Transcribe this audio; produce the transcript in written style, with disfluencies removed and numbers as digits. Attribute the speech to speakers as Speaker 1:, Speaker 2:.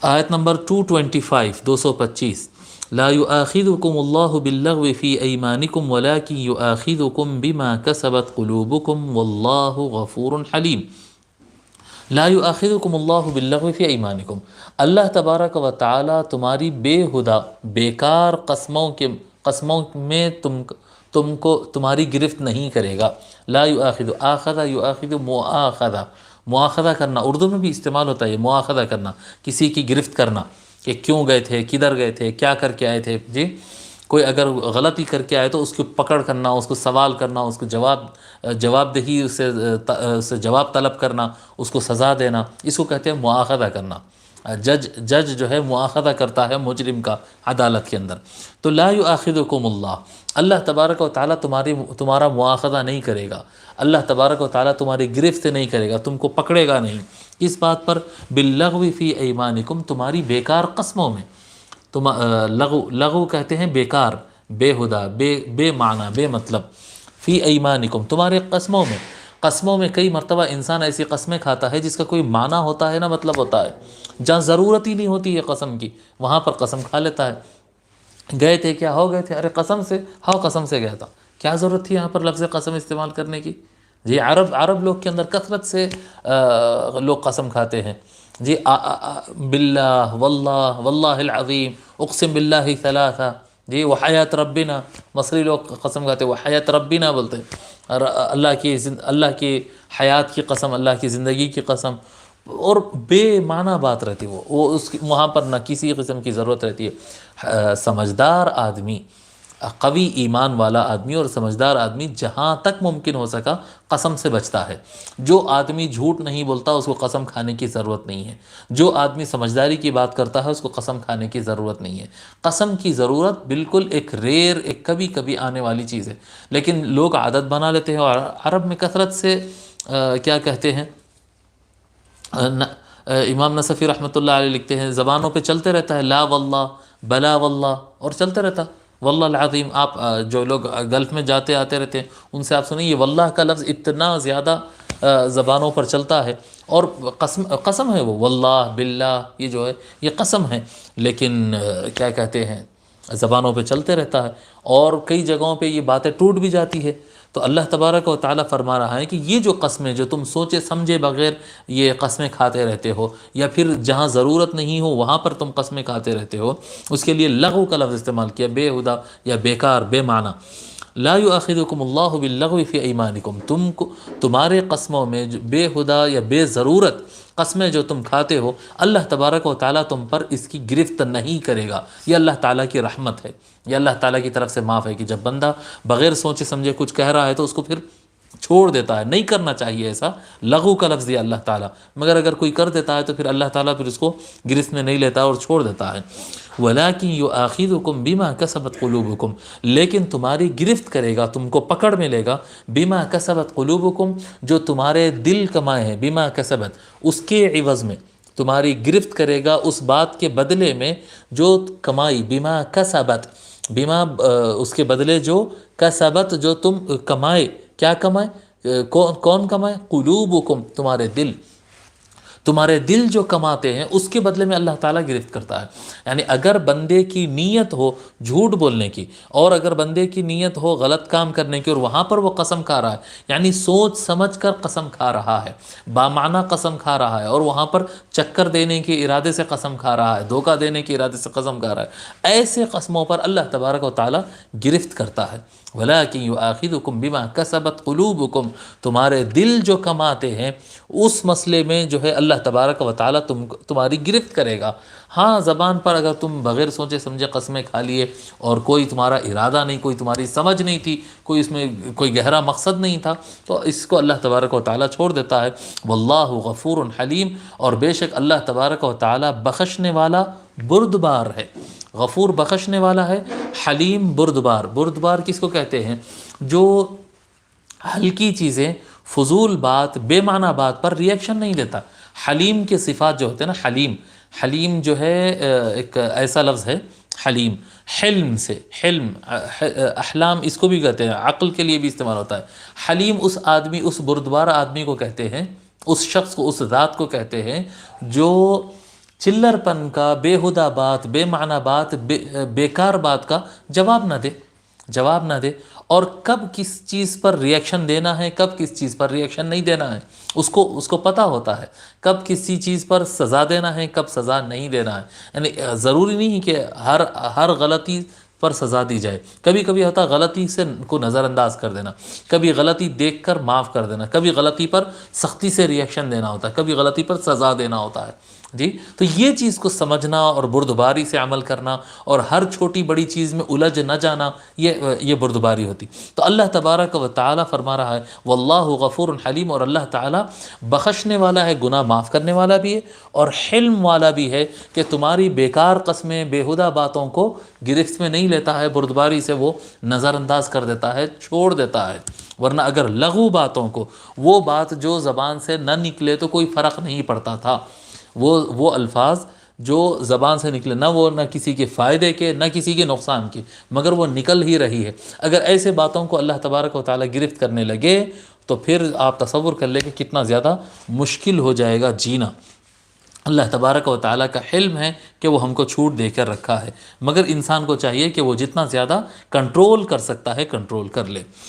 Speaker 1: آیت نمبر 225 225 لا يؤاخذكم الله باللغو في أيمانكم ولكن يؤاخذكم بما كسبت قلوبكم والله غفور حلیم۔ لا يؤاخذكم الله باللغو في أيمانكم، اللہ تبارک و تعالی تمہاری بے ہدہ بیکار قسموں میں تم کو تمہاری گرفت نہیں کرے گا۔ لا یؤاخذ، آخذ یؤاخذ مؤاخذہ، مؤاخذہ کرنا اردو میں بھی استعمال ہوتا ہے، مؤاخذہ کرنا، کسی کی گرفت کرنا کہ کیوں گئے تھے، کدھر گئے تھے، کیا کر کے آئے تھے، جی کوئی اگر غلطی کر کے آئے تو اس کو پکڑ کرنا، اس کو سوال کرنا، اس کو جواب دہی، اس سے جواب طلب کرنا، اس کو سزا دینا، اس کو کہتے ہیں مؤاخذہ کرنا۔ جج جو ہے مؤاخذہ کرتا ہے مجرم کا عدالت کے اندر۔ تو لا یؤاخذکم اللہ، اللہ تبارک و تعالیٰ تمہارا مؤاخذہ نہیں کرے گا، اللہ تبارک و تعالیٰ تمہاری گرفت نہیں کرے گا، تم کو پکڑے گا نہیں، اس بات پر باللغو فی ایمانکم، تمہاری بیکار قسموں میں۔ لغو کہتے ہیں بیکار، بے ہدہ، بے معنی، بے مطلب، فی ایمانکم تمہارے قسموں میں کئی مرتبہ انسان ایسی قسمیں کھاتا ہے جس کا کوئی معنی ہوتا ہے نہ مطلب ہوتا ہے، جہاں ضرورت ہی نہیں ہوتی ہے قسم کی وہاں پر قسم کھا لیتا ہے۔ گئے تھے، کیا ہو گئے تھے، ارے قسم سے، ہاں قسم سے گیا تھا، کیا ضرورت تھی یہاں پر لفظ قسم استعمال کرنے کی؟ جی عرب لوگ کے اندر کثرت سے لوگ قسم کھاتے ہیں، جی باللہ، واللہ، واللہ العظیم، اقسم باللہ ثلاثہ، جی وحیات ربنا، مصری لوگ قسم کھاتے ہیں وحیات ربنا بولتے ہیں، اور اللہ کی حیات کی قسم، اللہ کی زندگی کی قسم، اور بے معنی بات رہتی ہے، وہ وہاں پر نہ کسی قسم کی ضرورت رہتی ہے۔ سمجھدار آدمی، قوی ایمان والا آدمی اور سمجھدار آدمی جہاں تک ممکن ہو سکا قسم سے بچتا ہے۔ جو آدمی جھوٹ نہیں بولتا اس کو قسم کھانے کی ضرورت نہیں ہے، جو آدمی سمجھداری کی بات کرتا ہے اس کو قسم کھانے کی ضرورت نہیں ہے۔ قسم کی ضرورت بالکل ایک کبھی کبھی آنے والی چیز ہے، لیکن لوگ عادت بنا لیتے ہیں، اور عرب میں کثرت سے کیا کہتے ہیں، امام نصفی رحمۃ اللہ علیہ لکھتے ہیں زبانوں پہ چلتے رہتا ہے لا واللہ، بلا واللہ، اور چلتے رہتا واللہ العظیم۔ آپ جو لوگ گلف میں جاتے آتے رہتے ہیں ان سے آپ سنیں، یہ واللہ کا لفظ اتنا زیادہ زبانوں پر چلتا ہے، اور قسم ہے وہ، واللہ باللہ، یہ جو ہے یہ قسم ہے، لیکن کیا کہتے ہیں زبانوں پہ چلتے رہتا ہے، اور کئی جگہوں پہ یہ باتیں ٹوٹ بھی جاتی ہے۔ تو اللہ تبارک و تعالیٰ فرما رہا ہے کہ یہ جو قسمیں جو تم سوچے سمجھے بغیر یہ قسمیں کھاتے رہتے ہو، یا پھر جہاں ضرورت نہیں ہو وہاں پر تم قسمیں کھاتے رہتے ہو، اس کے لیے لغو کا لفظ استعمال کیا، بے ہدہ یا بیکار، بے معنی۔ لا یؤاخذکم اللہ باللغو فی ایمانکم، تمہارے قسموں میں بے ہدہ یا بے ضرورت قسمیں جو تم کھاتے ہو، اللہ تبارک و تعالیٰ تم پر اس کی گرفت نہیں کرے گا، یہ اللہ تعالیٰ کی رحمت ہے، یہ اللہ تعالیٰ کی طرف سے معاف ہے کہ جب بندہ بغیر سوچے سمجھے کچھ کہہ رہا ہے تو اس کو پھر چھوڑ دیتا ہے، نہیں کرنا چاہیے ایسا، لغو کا لفظ دیا اللہ تعالیٰ، مگر اگر کوئی کر دیتا ہے تو پھر اللہ تعالیٰ پھر اس کو گرفت میں نہیں لیتا اور چھوڑ دیتا ہے۔ وَلَٰكِن يُؤَاخِذُكُم بِمَا كَسَبَتْ قُلُوبُكُم، لیکن تمہاری گرفت کرے گا، تم کو پکڑ میں لے گا، بِمَا كَسَبَتْ قُلُوبُكُم، جو تمہارے دل کمائے ہیں، بِمَا كَسَبَتْ، اس کے عوض میں تمہاری گرفت کرے گا، اس بات کے بدلے میں جو کمائی، بِمَا كَسَبَتْ، بیما اس کے بدلے جو کسبت، جو تم کمائے، کیا کمائے، کون کمائے، قلوبکم، تمہارے دل جو کماتے ہیں اس کے بدلے میں اللہ تعالیٰ گرفت کرتا ہے۔ یعنی اگر بندے کی نیت ہو جھوٹ بولنے کی، اور اگر بندے کی نیت ہو غلط کام کرنے کی، اور وہاں پر وہ قسم کھا رہا ہے، یعنی سوچ سمجھ کر قسم کھا رہا ہے، بامعنی قسم کھا رہا ہے، اور وہاں پر چکر دینے کے ارادے سے قسم کھا رہا ہے، دھوکہ دینے کے ارادے سے قسم کھا رہا ہے، ایسے قسموں پر اللہ تبارک و تعالیٰ گرفت کرتا ہے۔ وَلَٰكِن يُؤَاخِذُكُم بِمَا كَسَبَتْ قُلُوبُكُم، تمہارے دل جو کماتے ہیں اس مسئلے میں جو ہے اللہ تبارک و تعالیٰ تمہاری گرفت کرے گا۔ ہاں زبان پر اگر تم بغیر سوچے سمجھے قسمیں کھا لیے، اور کوئی تمہارا ارادہ نہیں، کوئی تمہاری سمجھ نہیں تھی، کوئی اس میں کوئی گہرا مقصد نہیں تھا، تو اس کو اللہ تبارک و تعالیٰ چھوڑ دیتا ہے۔ واللہ غفور حلیم، اور بے شک اللہ تبارک و تعالیٰ بخشنے والا بردبار ہے۔ غفور بخشنے والا ہے، حلیم بردبار۔ بردبار کس کو کہتے ہیں؟ جو ہلکی چیزیں، فضول بات، بے معنی بات پر ریئیکشن نہیں دیتا۔ حلیم کے صفات جو ہوتے ہیں نا، حلیم جو ہے ایک ایسا لفظ ہے، حلیم، حلم سے، حلم، احلام اس کو بھی کہتے ہیں، عقل کے لیے بھی استعمال ہوتا ہے۔ حلیم اس آدمی، اس بردبار آدمی کو کہتے ہیں، اس شخص کو، اس ذات کو کہتے ہیں جو چلر پن کا، بیہودہ بات، بے معنی بات، بیکار بات کا جواب نہ دے، اور کب کس چیز پر ریئیکشن دینا ہے، کب کس چیز پر ریئیکشن نہیں دینا ہے، اس کو پتہ ہوتا ہے، کب کسی چیز پر سزا دینا ہے، کب سزا نہیں دینا ہے. یعنی ضروری نہیں کہ ہر غلطی پر سزا دی جائے. کبھی کبھی ہوتا ہے غلطی سے کو نظر انداز کر دینا، کبھی غلطی دیکھ کر معاف کر دینا، کبھی غلطی پر سختی سے ریئیکشن دینا ہوتا ہے، کبھی غلطی پر سزا دینا ہوتا ہے. جی، تو یہ چیز کو سمجھنا اور بردباری سے عمل کرنا اور ہر چھوٹی بڑی چیز میں الجھ نہ جانا، یہ بردباری ہوتی. تو اللہ تبارک و تعالی فرما رہا ہے واللہ غفور حلیم، اور اللہ تعالی بخشنے والا ہے، گناہ معاف کرنے والا بھی ہے، اور حلم والا بھی ہے کہ تمہاری بیکار قسمیں، بیہودہ باتوں کو گرفت میں نہیں لیتا ہے، بردباری سے وہ نظر انداز کر دیتا ہے، چھوڑ دیتا ہے. ورنہ اگر لغو باتوں کو، وہ بات جو زبان سے نہ نکلے تو کوئی فرق نہیں پڑتا تھا، وہ الفاظ جو زبان سے نکلے، نہ کسی کے فائدے کے، نہ کسی کے نقصان کے، مگر وہ نکل ہی رہی ہے. اگر ایسے باتوں کو اللہ تبارک و تعالی گرفت کرنے لگے تو پھر آپ تصور کر لیں کہ کتنا زیادہ مشکل ہو جائے گا جینا. اللہ تبارک و تعالیٰ کا حلم ہے کہ وہ ہم کو چھوٹ دے کر رکھا ہے، مگر انسان کو چاہیے کہ وہ جتنا زیادہ کنٹرول کر سکتا ہے کنٹرول کر لے.